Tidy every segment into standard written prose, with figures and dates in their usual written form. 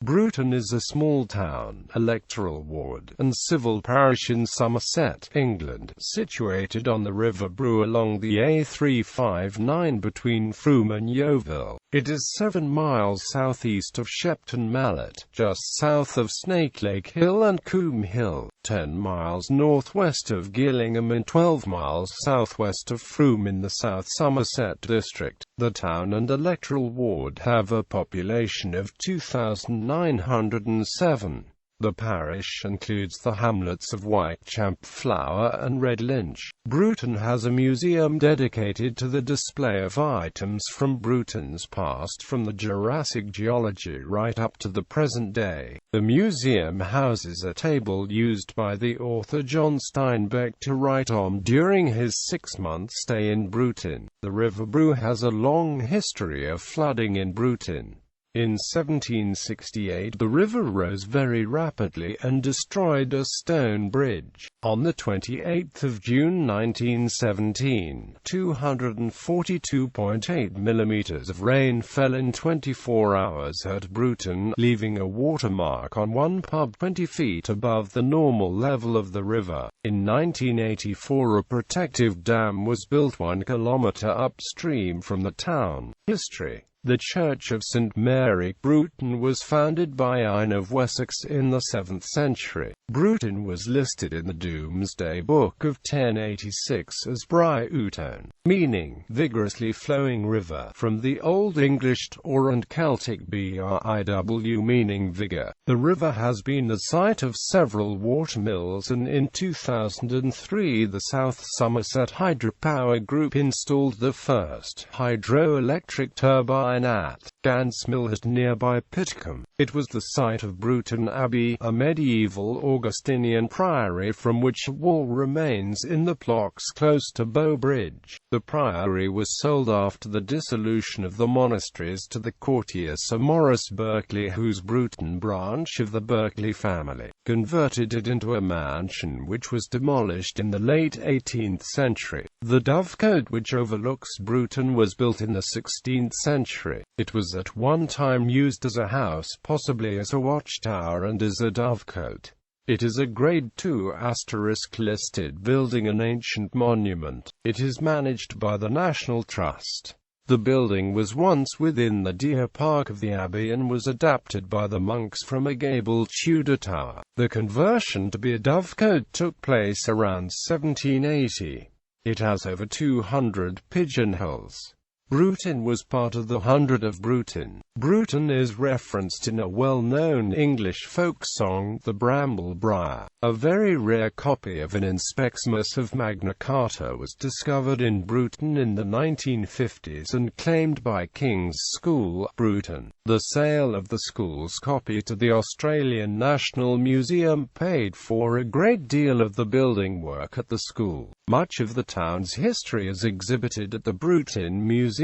Bruton is a small town, electoral ward, and civil parish in Somerset, England, situated on the River Brue along the A359 between Frome and Yeovil. It is 7 miles southeast of Shepton Mallet, just south of Snakelake Hill and Coombe Hill, 10 miles northwest of Gillingham and 12 miles southwest of Frome in the South Somerset district. The town and electoral ward have a population of 2,907. The parish includes the hamlets of Wyke Champflower and Redlynch. Bruton has a museum dedicated to the display of items from Bruton's past from the Jurassic geology right up to the present day. The museum houses a table used by the author John Steinbeck to write on during his 6-month stay in Bruton. The River Brue has a long history of flooding in Bruton. In 1768, the river rose very rapidly and destroyed a stone bridge. On the 28th of June 1917, 242.8 millimeters of rain fell in 24 hours at Bruton, leaving a watermark on one pub 20 feet above the normal level of the river. In 1984, a protective dam was built 1 kilometer upstream from the town. History. The Church of St. Mary, Bruton, was founded by Ine of Wessex in the 7th century. Bruton was listed in the Domesday Book of 1086 as Bruton, meaning vigorously flowing river, from the Old English or and Celtic briw meaning vigor. The river has been the site of several watermills, and in 2003 the South Somerset Hydropower Group installed the first hydroelectric turbine at Gansmill at nearby Pitcombe. It was the site of Bruton Abbey, a medieval Augustinian priory from which a wall remains in the Plocks close to Bow Bridge. The priory was sold after the dissolution of the monasteries to the courtier Sir Maurice Berkeley, whose Bruton branch of the Berkeley family converted it into a mansion which was demolished in the late 18th century. The dovecote which overlooks Bruton was built in the 16th century. It was at one time used as a house, possibly as a watchtower and as a dovecote. It is a Grade II * listed building, an ancient monument. It is managed by the National Trust. The building was once within the deer park of the abbey and was adapted by the monks from a gabled Tudor tower. The conversion to be a dovecote took place around 1780. It has over 200 pigeonholes. Bruton was part of the Hundred of Bruton. Bruton is referenced in a well-known English folk song, The Bramble Briar. A very rare copy of an Inspectmus of Magna Carta was discovered in Bruton in the 1950s and claimed by King's School, Bruton. The sale of the school's copy to the Australian National Museum paid for a great deal of the building work at the school. Much of the town's history is exhibited at the Bruton Museum.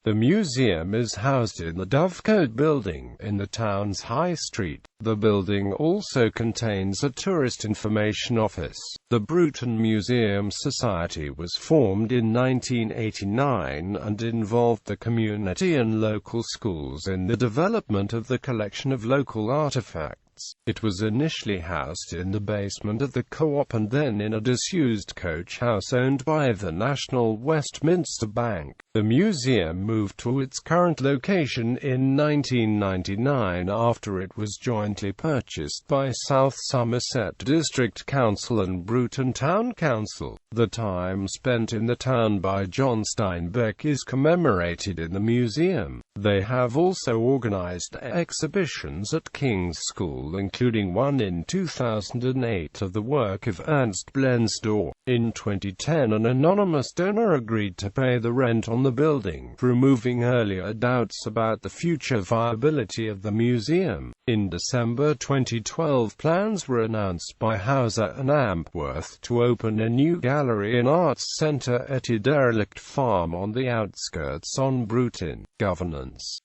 The museum is housed in the Dovecote building, in the town's High Street. The building also contains a tourist information office. The Bruton Museum Society was formed in 1989 and involved the community and local schools in the development of the collection of local artifacts. It was initially housed in the basement of the Co-op and then in a disused coach house owned by the National Westminster Bank. The museum moved to its current location in 1999 after it was jointly purchased by South Somerset District Council and Bruton Town Council. The time spent in the town by John Steinbeck is commemorated in the museum. They have also organized exhibitions at King's School, including one in 2008 of the work of Ernst Blenzdorf. In 2010, an anonymous donor agreed to pay the rent on the building, removing earlier doubts about the future viability of the museum. In December 2012, plans were announced by Hauser and Ampworth to open a new gallery and arts centre at a derelict farm on the outskirts on Bruton. Governance.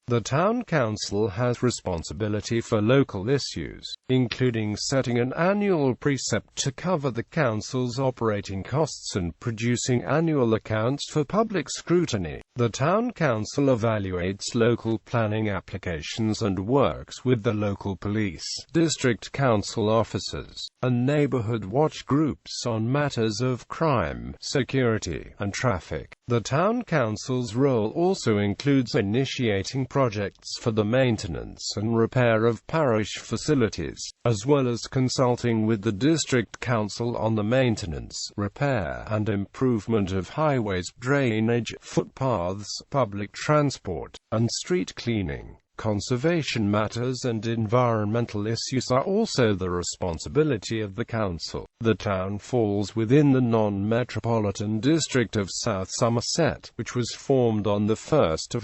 The town council has responsibility for local issues, including setting an annual precept to cover the council's operating costs and producing annual accounts for public scrutiny. The town council evaluates local planning applications and works with the local police, district council officers, and neighborhood watch groups on matters of crime, security, and traffic. The town council's role also includes initiating projects for the maintenance and repair of parish facilities, as well as consulting with the district council on the maintenance, repair, and improvement of highways, drainage, footpaths, public transport, and street cleaning. Conservation matters and environmental issues are also the responsibility of the council. The town falls within the non-metropolitan district of South Somerset, which was formed on 1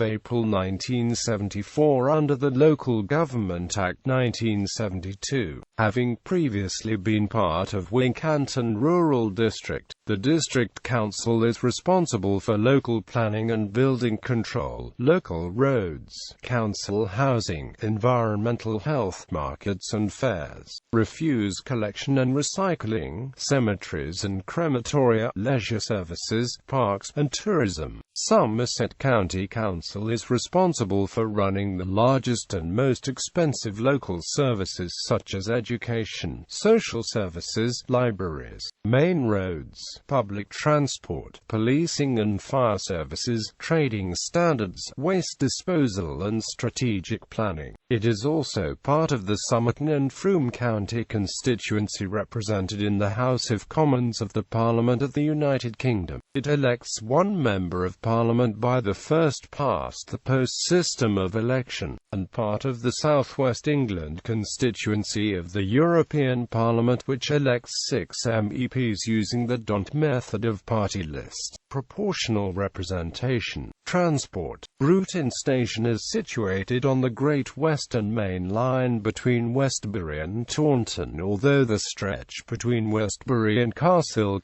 April 1974 under the Local Government Act 1972. Having previously been part of Wyke Rural District, the district council is responsible for local planning and building control, local roads, council housing, environmental health, markets and fairs, refuse collection and recycling, cemeteries and crematoria, leisure services, parks, and tourism. Somerset County Council is responsible for running the largest and most expensive local services such as education, social services, libraries, main roads, public transport, policing and fire services, trading standards, waste disposal and strategic planning. It is also part of the Somerton and Frome County constituency represented in the House of Commons of the Parliament of the United Kingdom. It elects one member of Parliament by the first-past-the-post system of election, and part of the South West England constituency of the European Parliament, which elects 6 MEPs using the DONT method of party list. Proportional representation. Transport. Bruton Station is situated on the Great Western Main Line between Westbury and Taunton, although the stretch between Westbury and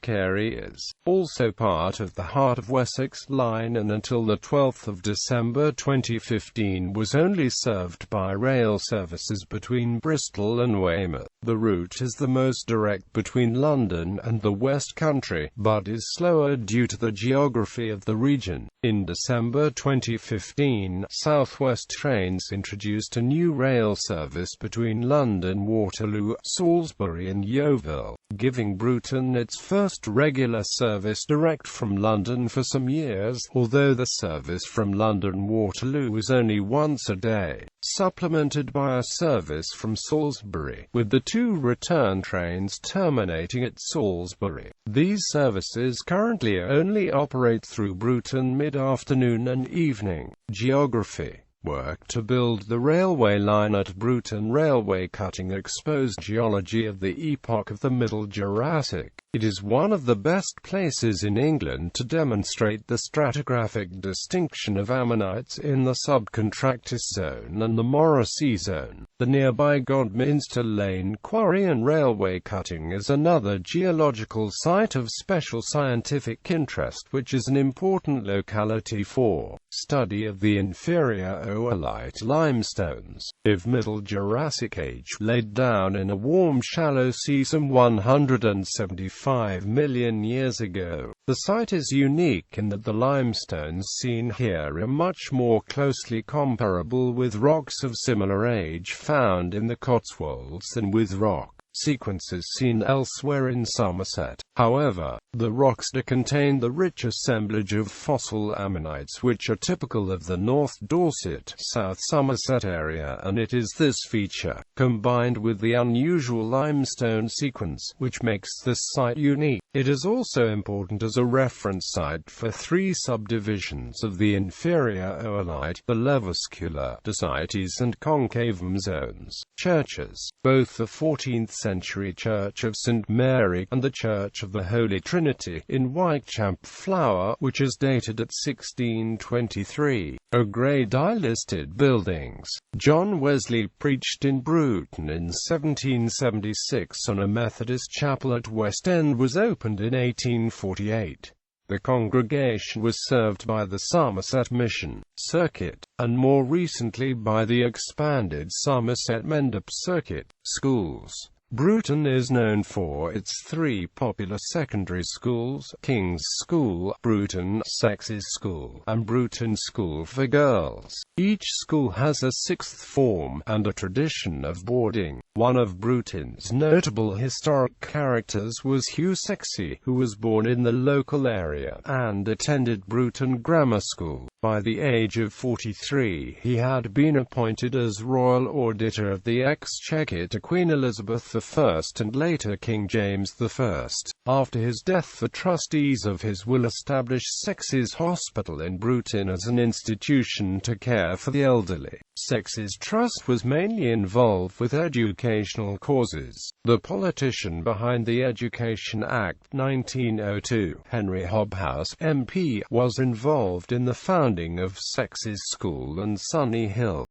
Carey is also part of the Heart of Wessex Line, and until the 12th of December 2015 was only served by rail services between Bristol and Weymouth. The route is the most direct between London and the West Country, but is slower due to the geography of the region. In December 2015, South West Trains introduced a new rail service between London Waterloo, Salisbury and Yeovil, giving Bruton its first regular service direct from London for some years, although the service from London Waterloo was only once a day, supplemented by a service from Salisbury, with the 2 return trains terminating at Salisbury. These services currently only operate through Bruton mid-afternoon and evening. Geography. Work to build the railway line at Bruton Railway cutting exposed geology of the epoch of the Middle Jurassic. It is one of the best places in England to demonstrate the stratigraphic distinction of ammonites in the subcontractus zone and the Morrissey zone. The nearby Godminster Lane quarry and railway cutting is another geological site of special scientific interest, which is an important locality for study of the inferior Oolite limestones of Middle Jurassic age, laid down in a warm shallow sea some 175 million years ago. The site is unique in that the limestones seen here are much more closely comparable with rocks of similar age found in the Cotswolds than with rock sequences seen elsewhere in Somerset. However, the rocks do contain the rich assemblage of fossil ammonites which are typical of the North Dorset, South Somerset area, and it is this feature, combined with the unusual limestone sequence, which makes this site unique. It is also important as a reference site for 3 subdivisions of the inferior Oolite, the Levascular, Dacites and Concavum zones. Churches. Both the 14th century Church of St. Mary and the Church of the Holy Trinity in Wyke Champflower, which is dated at 1623, are Grade I listed buildings. John Wesley preached in Bruton in 1776 and a Methodist chapel at West End was opened in 1848. The congregation was served by the Somerset Mission Circuit, and more recently by the expanded Somerset Mendip Circuit. Schools. Bruton is known for its three popular secondary schools: King's School, Bruton Sexes School, and Bruton School for Girls. Each school has a sixth form, and a tradition of boarding. One of Bruton's notable historic characters was Hugh Sexy, who was born in the local area, and attended Bruton Grammar School. By the age of 43, he had been appointed as Royal Auditor of the Exchequer to Queen Elizabeth I and later King James I. After his death, the trustees of his will established Sexes Hospital in Bruton as an institution to care for the elderly. Sexes Trust was mainly involved with educational causes. The politician behind the Education Act 1902, Henry Hobhouse, MP, was involved in the founding of Sexes School and Sunny Hill.